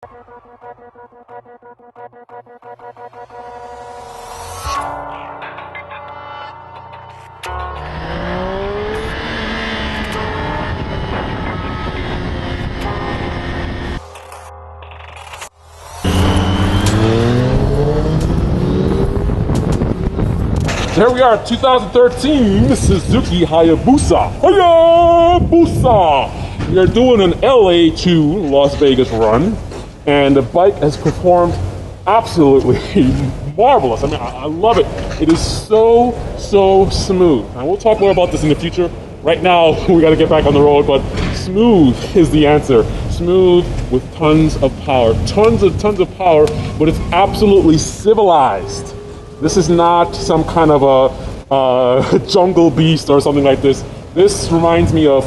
Here we are, 2013 Suzuki Hayabusa. Hayabusa! We are doing an LA to Las Vegas run, and the bike has performed absolutely marvelous. I mean, I love it. It is so smooth. And we'll talk more about this in the future. Right now, we got to get back on the road, but smooth is the answer. Smooth with tons of power. Tons of power, but it's absolutely civilized. This is not some kind of a jungle beast or something like this. This reminds me of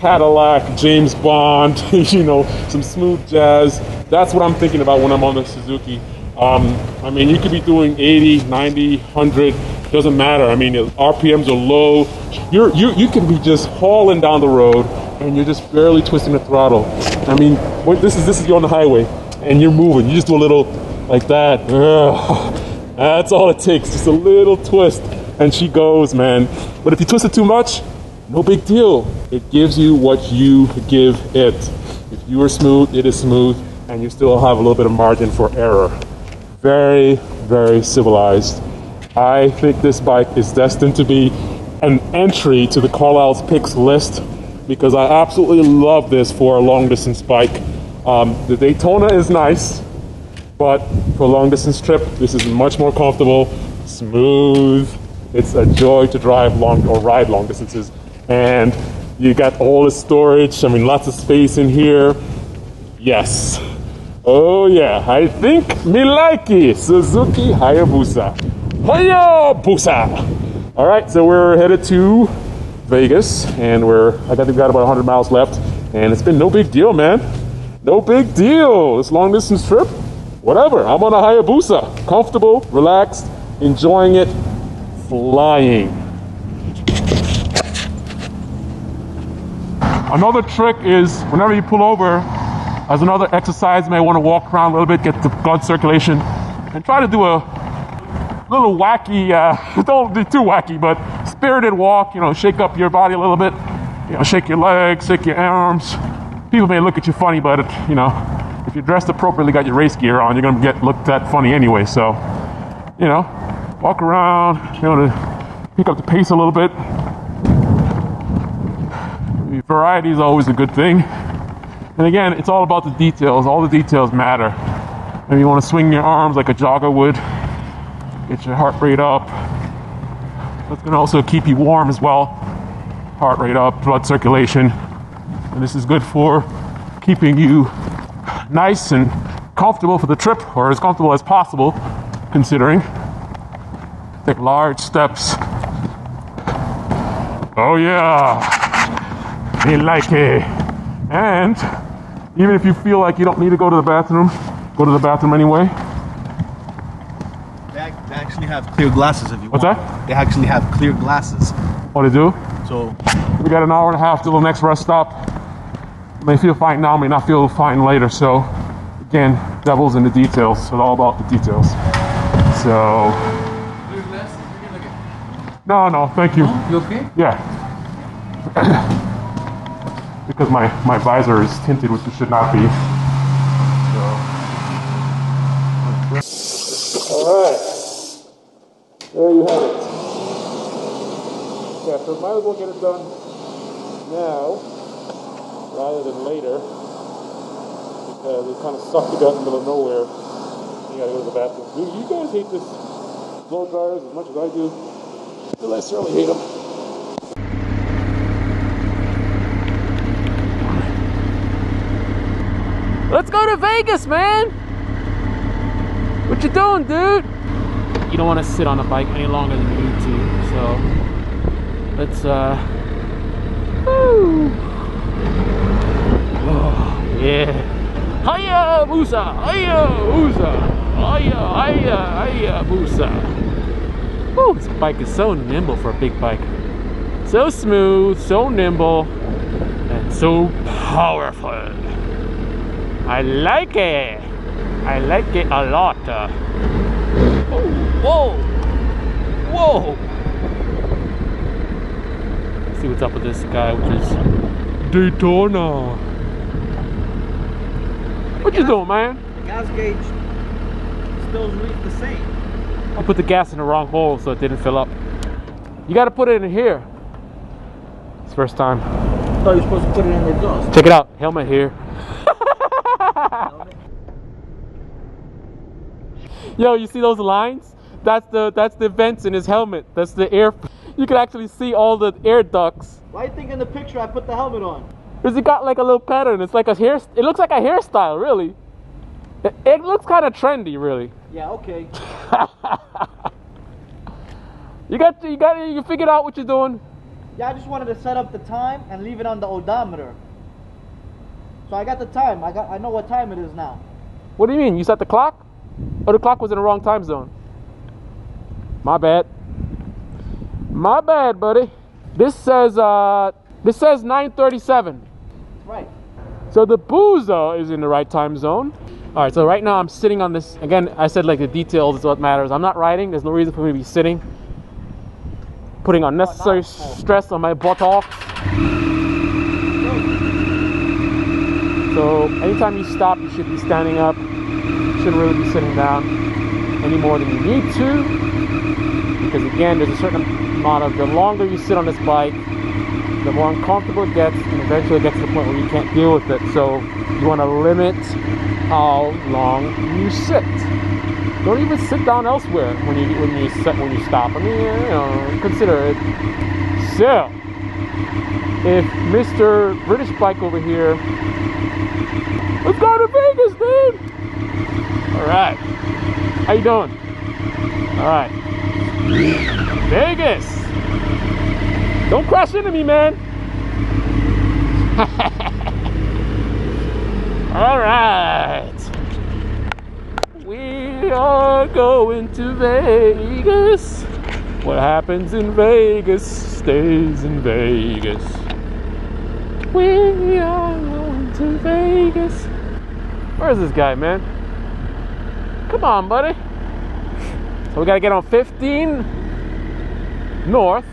Cadillac, James Bond, you know, some smooth jazz. That's what I'm thinking about when I'm on the Suzuki. I mean, you could be doing 80, 90, 100, doesn't matter. I mean, RPMs are low. You can be just hauling down the road and you're just barely twisting the throttle. I mean, this is you're on the highway and you're moving. You just do a little like that. That's all it takes, just a little twist, and she goes, man. But if you twist it too much, no big deal. It gives you what you give it. If you are smooth, it is smooth, and you still have a little bit of margin for error. Very civilized. I think this bike is destined to be an entry to the Carlyle's picks list because I absolutely love this for a long distance bike. The Daytona is nice, but for a long distance trip, this is much more comfortable, smooth. It's a joy to drive long or ride long distances. And you got all the storage. I mean, lots of space in here. Yes. Oh yeah, I think me like it. Suzuki Hayabusa. Hayabusa! All right, so we're headed to Vegas, and I think we've got about 100 miles left, and it's been no big deal, man. No big deal. This long distance trip, whatever. I'm on a Hayabusa, comfortable, relaxed, enjoying it, flying. Another trick is whenever you pull over, as another exercise, you may want to walk around a little bit, get the blood circulation, and try to do a little wacky, don't be too wacky, but spirited walk, you know, shake up your body a little bit, you know, shake your legs, shake your arms. People may look at you funny, but, you know, if you're dressed appropriately, got your race gear on, you're going to get looked at funny anyway. So, you know, walk around, you know, to pick up the pace a little bit. Variety is always a good thing. And again, it's all about the details. All the details matter. Maybe you want to swing your arms like a jogger would. Get your heart rate up. That's going to also keep you warm as well. Heart rate up, blood circulation. And this is good for keeping you nice and comfortable for the trip, or as comfortable as possible, considering. Take large steps. Oh yeah, I like it. And even if you feel like you don't need to go to the bathroom, go to the bathroom anyway. They actually have clear glasses if you want. What's that? They actually have clear glasses. Oh, they do? So we got an hour and a half till the next rest stop. May feel fine now, may not feel fine later. So again, devil's in the details. So it's all about the details. So no, thank you. You okay? Yeah. Because my visor is tinted, which it should not be. So. Alright. There you have it. Yeah, so might as well get it done now rather than later, because it kind of sucked you out in the middle of nowhere. You gotta go to the bathroom. Do you guys hate this blow dryers as much as I do? I certainly hate them. Let's go to Vegas, man! What you doing, dude? You don't want to sit on a bike any longer than you need to, so let's woo! Oh, yeah. Hayabusa! Hayabusa! Hayabusa! Woo! This bike is so nimble for a big bike. So smooth, so nimble, and so powerful. I like it. I like it a lot. Whoa. Whoa. Let's see what's up with this guy, which is Daytona. What you doing, man? The gas gauge still reads the same. I put the gas in the wrong hole so it didn't fill up. You gotta put it in here. It's first time. I thought you were supposed to put it in the exhaust. Check it out. Helmet here. Yo, you see those lines? That's the vents in his helmet. That's the air. You can actually see all the air ducts. Why do you think in the picture I put the helmet on? Because it got like a little pattern. It's like a hair. It looks like a hairstyle, really. It looks kind of trendy, really. Yeah, okay. You figured out what you're doing. Yeah, I just wanted to set up the time and leave it on the odometer. So I got the time. I know what time it is now. What do you mean? You set the clock? Oh, the clock was in the wrong time zone. My bad. My bad, buddy. This says 9:37. Right. So the boozer is in the right time zone. All right, so right now I'm sitting on this. Again, I said like the details is what matters. I'm not riding. There's no reason for me to be sitting. Putting unnecessary stress on my buttocks. So anytime you stop, you should be standing up. You shouldn't really be sitting down any more than you need to. Because again, there's a certain amount of, the longer you sit on this bike, the more uncomfortable it gets, and eventually it gets to the point where you can't deal with it. So you want to limit how long you sit. Don't even sit down elsewhere when you stop. I mean, you know, consider it. So, if Mr. British Bike over here, let's go to Vegas, dude. All right, how you doing? All right, Vegas. Don't crash into me, man. All right. We are going to Vegas. What happens in Vegas stays in Vegas. We are going to Vegas. Where's this guy, man? Come on, buddy. So we gotta get on 15 north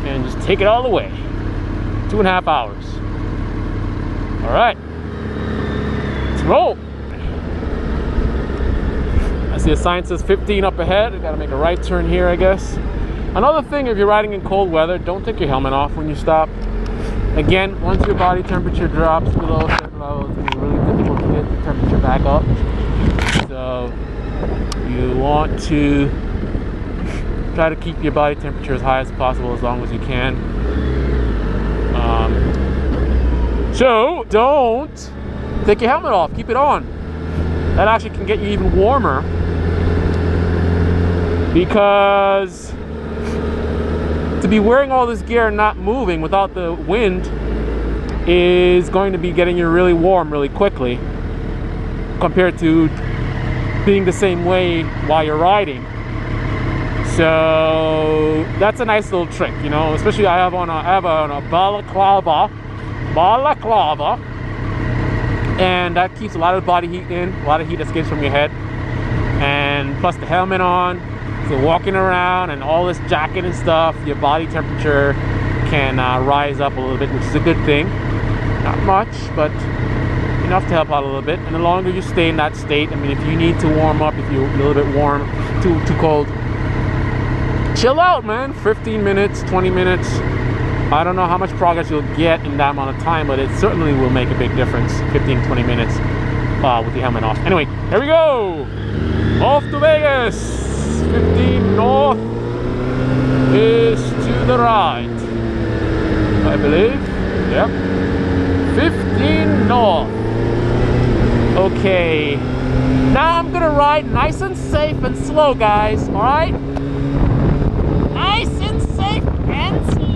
and just take it all the way. 2.5 hours. All right. Let's roll. I see a sign says 15 up ahead. I gotta make a right turn here, I guess. Another thing, if you're riding in cold weather, don't take your helmet off when you stop. Again, once your body temperature drops below certain levels, it's really difficult to get the temperature back up. So you want to try to keep your body temperature as high as possible as long as you can. So don't take your helmet off. Keep it on. That actually can get you even warmer, because to be wearing all this gear and not moving without the wind is going to be getting you really warm really quickly compared to being the same way while you're riding. So that's a nice little trick, you know. Especially I have on a balaclava, and that keeps a lot of body heat in, a lot of heat escapes from your head, and plus the helmet on. So walking around and all this jacket and stuff, your body temperature can rise up a little bit, which is a good thing. Not much, but enough to help out a little bit. And the longer you stay in that state, I mean, if you need to warm up, if you're a little bit warm, too cold, chill out, man. 15 minutes, 20 minutes. I don't know how much progress you'll get in that amount of time, but it certainly will make a big difference. 15, 20 minutes with the helmet off. Anyway, here we go. Off to Vegas. 15 north is to the right, I believe. Yep. 15 north. Okay. Now I'm gonna ride nice and safe and slow, guys. All right. Nice and safe and slow.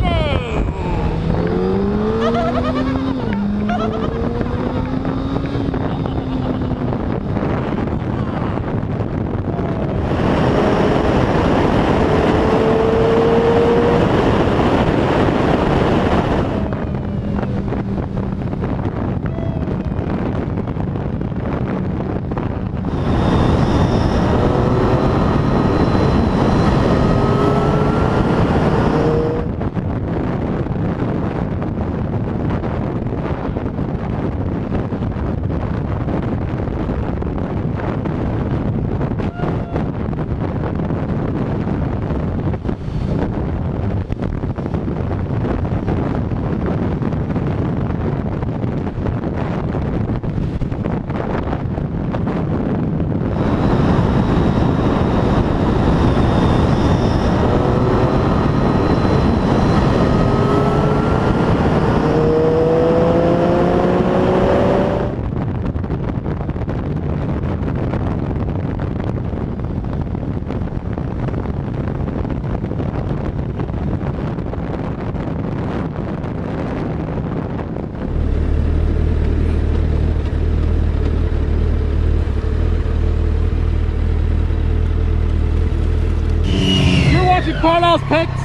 scratching Carlyle's pecs.